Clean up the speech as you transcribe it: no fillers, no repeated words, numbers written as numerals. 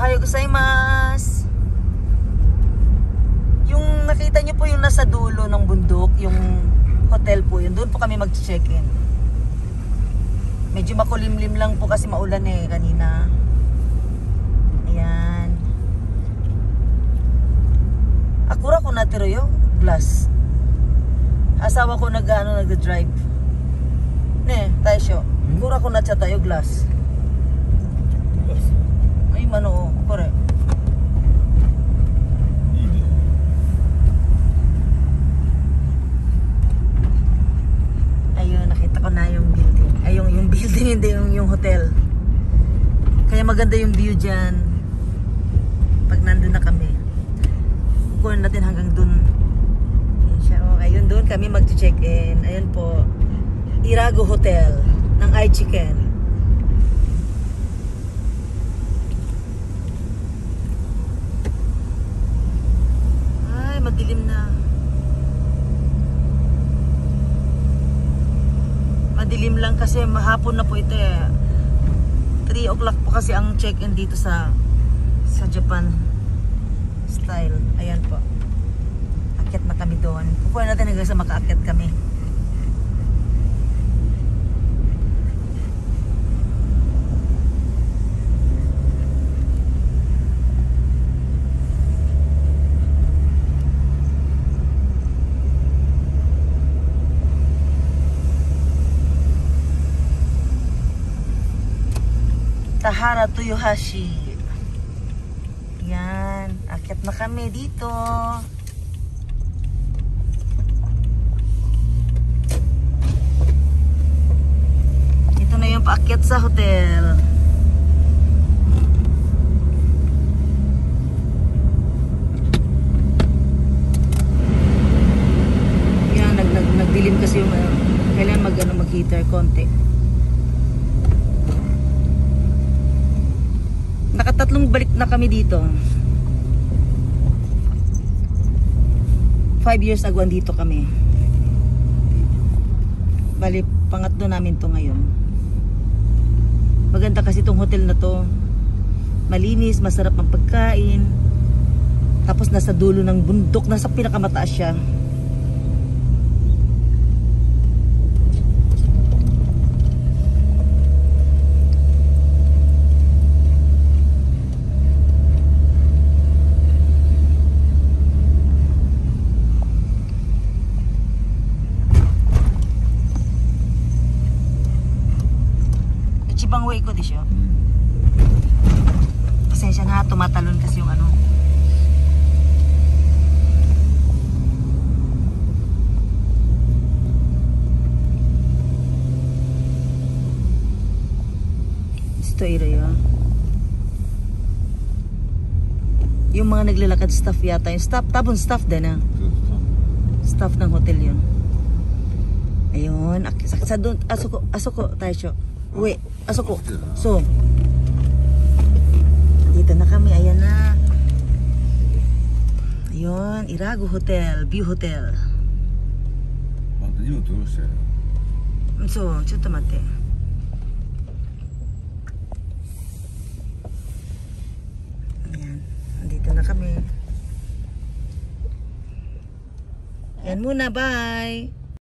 Ohayo gozaimasu. Yung nakita nyo po yung nasa dulo ng bundok, yung hotel po yun. Doon po kami mag-check-in. Medyo makulimlim lang po kasi maulan eh kanina. Ayan. Akura ko natiro yung glass. Asawa ko nag-drive. Ne, tayo siyo. Akura ko na siya tayo glass. Ay, mano, correct. Ayun, nakita ko na yung building. Ay, yung building, hindi yung hotel. Kaya maganda yung view dyan. Pag nandun na kami. Kukunin natin hanggang dun. Ayun siya. Oh, ayun dun kami mag-check-in. Ayun po. Irago Hotel ng iChicken. Ay, madilim na. Madilim lang kasi mahapon na po ito eh. 3 o'clock po kasi ang check-in dito sa Japan style. Ayan po. Akyat na kami doon. Kukuha natin hanggang sa makaakyat kami. Tahara Toyohashi. Yan. Akyat na kami dito. Ito na yung paakyat sa hotel. Yan. Nagdilim kasi yung kailangan mag-heater konti. Nakatatlong balik na kami dito. 5 years ago dito kami. Bali, pangatlo namin to ngayon. Maganda kasi itong hotel na to. Malinis, masarap ang pagkain. Tapos nasa dulo ng bundok, nasa pinakamataas siya. Ibang way ko di siya. Pasensya na, tumatalon kasi yung ano. Ito area. Yung mga naglalakad staff yata. Yung staff, tabon staff din ah. Staff ng hotel yun. Ayun. Sa doon, asoko tayo siya. Uwi, asok ko. So, dito na kami. Ayan na. Ayun, Irago Hotel, View Hotel. So,ちょっと待って. Ayan, dito na kami. Ayan muna, bye.